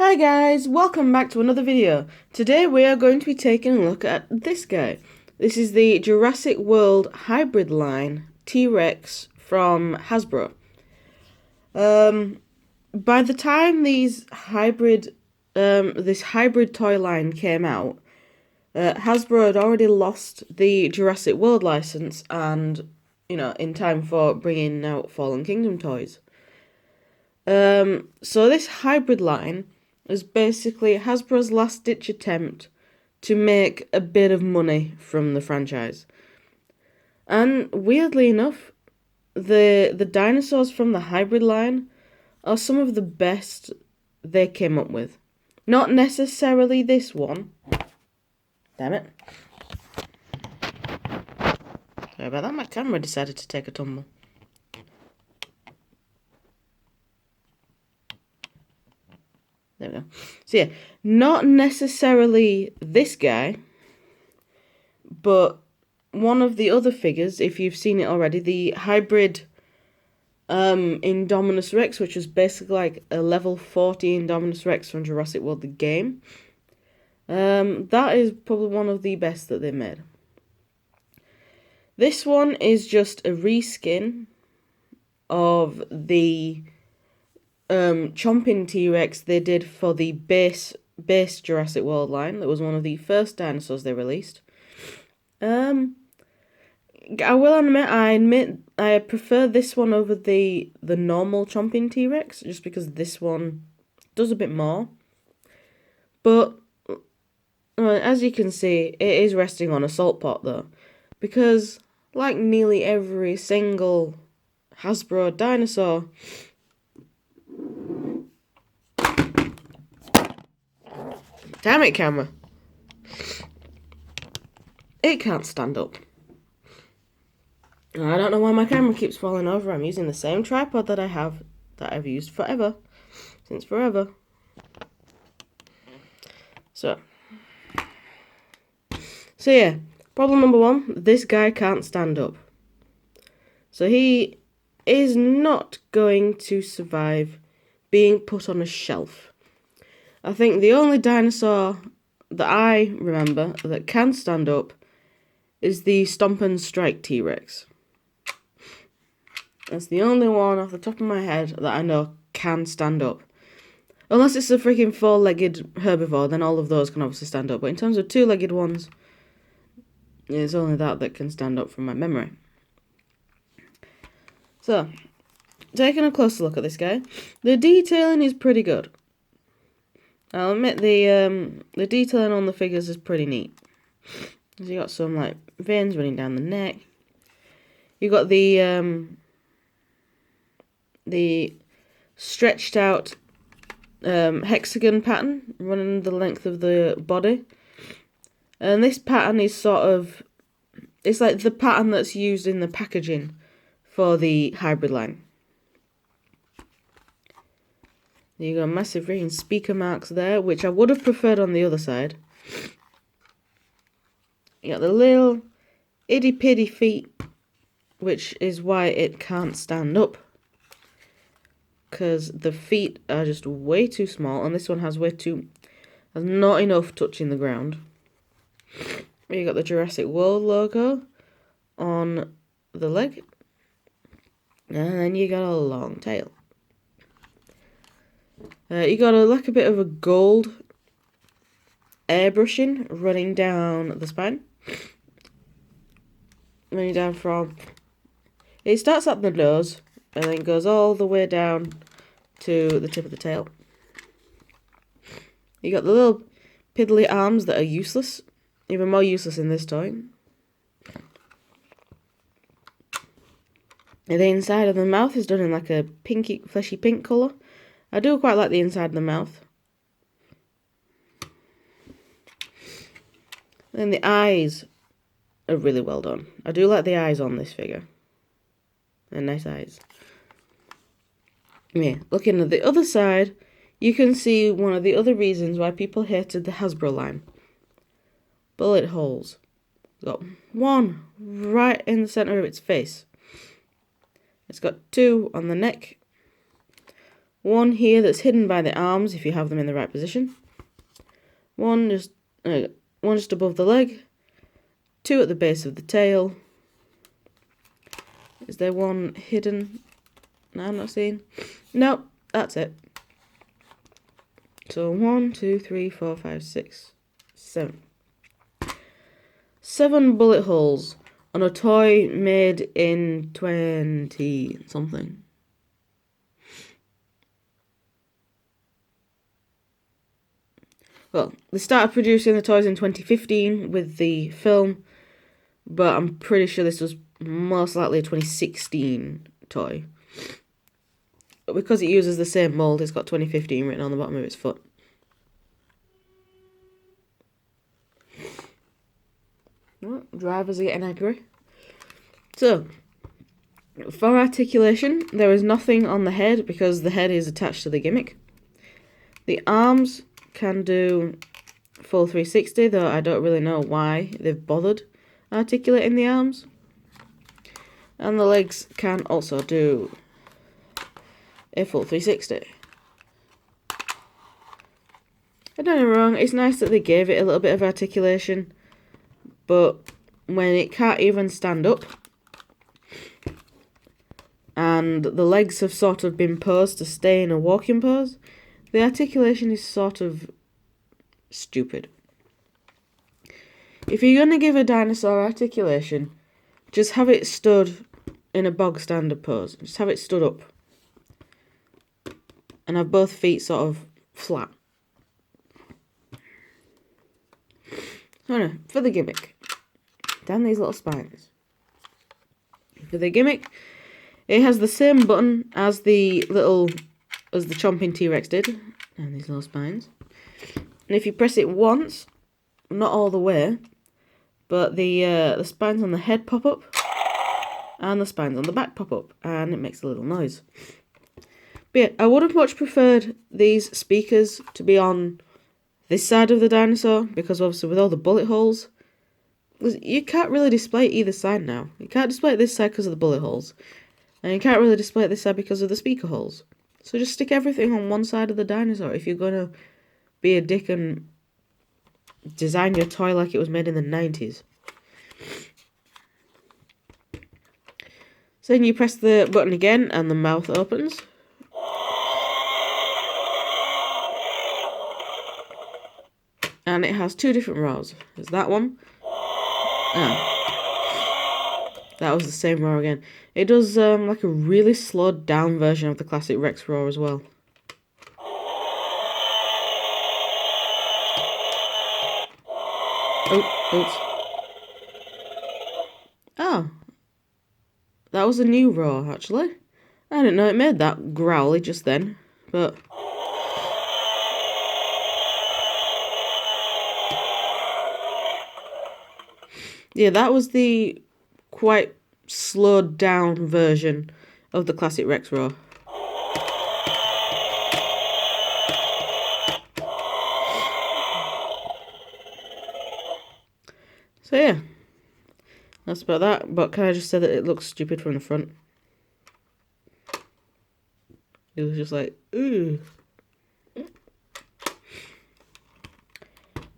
Hi guys, welcome back to another video. Today we are going to be taking a look at this guy. This is the Jurassic World hybrid line T-Rex from Hasbro. By the time this hybrid toy line came out, Hasbro had already lost the Jurassic World license and, in time for bringing out Fallen Kingdom toys. So this hybrid line is basically Hasbro's last-ditch attempt to make a bit of money from the franchise. And weirdly enough, the dinosaurs from the hybrid line are some of the best they came up with. Not necessarily this one. Damn it. Sorry about that, my camera decided to take a tumble. There we go. So yeah, not necessarily this guy, but one of the other figures, if you've seen it already, the hybrid Indominus Rex, which was basically like a level 40 Indominus Rex from Jurassic World the game. That is probably one of the best that they made. This one is just a reskin of the chomping T-Rex they did for the base Jurassic World line. That was one of the first dinosaurs they released. I will admit I prefer this one over the normal chomping T-Rex, just because this one does a bit more. But as you can see, it is resting on a salt pot though, because like nearly every single Hasbro dinosaur, damn it, camera, it can't stand up. I don't know why my camera keeps falling over. I'm using the same tripod that I've used since forever. So yeah, problem number one, this guy can't stand up. So he is not going to survive being put on a shelf. I think the only dinosaur that I remember that can stand up is the Stomp and Strike T-Rex. That's the only one off the top of my head that I know can stand up. Unless it's a freaking four-legged herbivore, then all of those can obviously stand up. But in terms of two-legged ones, it's only that can stand up from my memory. So, taking a closer look at this guy, the detailing is pretty good. I'll admit the detailing on the figures is pretty neat. You got some like veins running down the neck. You got the stretched out hexagon pattern running the length of the body, and this pattern is it's like the pattern that's used in the packaging for the hybrid line. You got massive freaking speaker marks there, which I would have preferred on the other side. You got the little itty-pitty feet, which is why it can't stand up, because the feet are just way too small, and this one has not enough touching the ground. You got the Jurassic World logo on the leg, and then you got a long tail. You got a bit of a gold airbrushing running down the spine. Running down from... It starts at the nose and then goes all the way down to the tip of the tail. You got the little piddly arms that are useless. Even more useless in this toy. And the inside of the mouth is done in like a pinky, fleshy pink colour. I do quite like the inside of the mouth. And the eyes are really well done. I do like the eyes on this figure. They're nice eyes. Yeah, looking at the other side, you can see one of the other reasons why people hated the Hasbro line. Bullet holes. Got one right in the centre of its face. It's got two on the neck, One here that's hidden by the arms if you have them in the right position. One just above the leg. Two at the base of the tail. Is there one hidden? No, I'm not seeing. Nope, that's it. So 1, 2, 3, 4, 5, 6, 7. 7 bullet holes on a toy made in 20 something. Well, they started producing the toys in 2015 with the film, but I'm pretty sure this was most likely a 2016 toy. But because it uses the same mould, it's got 2015 written on the bottom of its foot. Oh, drivers are getting angry. So, for articulation, there is nothing on the head because the head is attached to the gimmick. The arms can do full 360, though I don't really know why they've bothered articulating the arms. And the legs can also do a full 360. I don't get me wrong, it's nice that they gave it a little bit of articulation, but when it can't even stand up, and the legs have sort of been posed to stay in a walking pose, the articulation is sort of stupid. If you're going to give a dinosaur articulation, just have it stood in a bog standard pose. Just have it stood up. And have both feet sort of flat. Oh no, for the gimmick. Down these little spines. For the gimmick, it has the same button as the chomping T-Rex did. And these little spines. And if you press it once, not all the way, but the spines on the head pop up, and the spines on the back pop up, and it makes a little noise. But yeah, I would have much preferred these speakers to be on this side of the dinosaur, because obviously with all the bullet holes, you can't really display either side now. You can't display it this side because of the bullet holes, and you can't really display it this side because of the speaker holes. So just stick everything on one side of the dinosaur if you're going to be a dick and design your toy like it was made in the 90s. So then you press the button again and the mouth opens. And it has 2 different roars. There's that one. That was the same roar again. It does like a really slowed down version of the classic Rex roar as well. Oh, oops. Oh. That was a new roar, actually. I didn't know it made that growly just then, but... yeah, that was the quite slowed down version of the classic Rex roar. So yeah, that's about that. But can I just say that it looks stupid from the front? It was just like, ooh.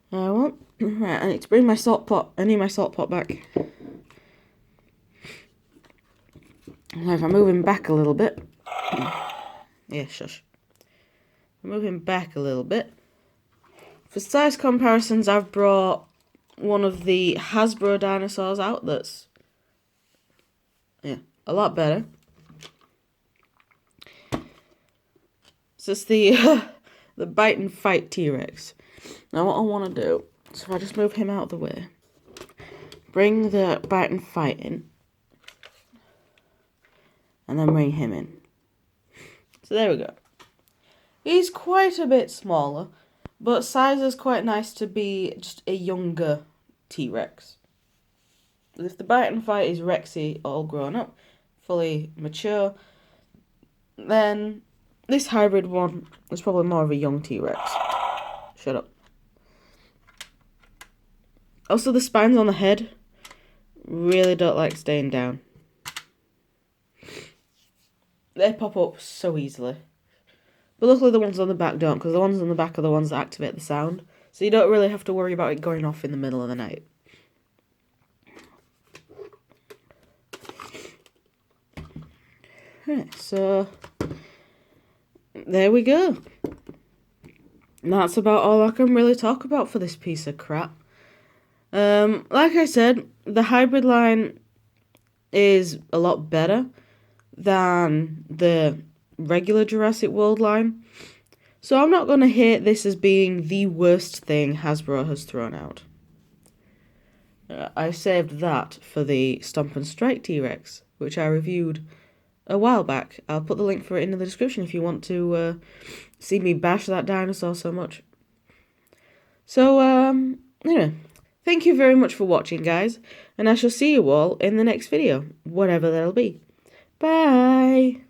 Well, right, I need to bring my salt pot. I need my salt pot back. Now if I move him back a little bit. Yeah, shush. I'm moving back a little bit. For size comparisons, I've brought one of the Hasbro dinosaurs out that's, yeah, a lot better. So it's the the Bite and Fight T-Rex. Now what I want to do, so if I just move him out of the way, bring the Bite and Fight in, and then bring him in. So there we go. He's quite a bit smaller, but size is quite nice to be just a younger T-Rex. If the Bite and Fight is Rexy, all grown up, fully mature, then this hybrid one is probably more of a young T-Rex. Shut up. Also, the spines on the head really don't like staying down. They pop up so easily. But luckily the ones on the back don't, because the ones on the back are the ones that activate the sound. So you don't really have to worry about it going off in the middle of the night. Right, so there we go. And that's about all I can really talk about for this piece of crap. Like I said, the hybrid line is a lot better than the regular Jurassic World line. So I'm not going to hate this as being the worst thing Hasbro has thrown out. I saved that for the Stomp and Strike T-Rex, which I reviewed a while back. I'll put the link for it in the description if you want to see me bash that dinosaur so much. So, anyway, thank you very much for watching, guys, and I shall see you all in the next video, whatever that'll be. Bye!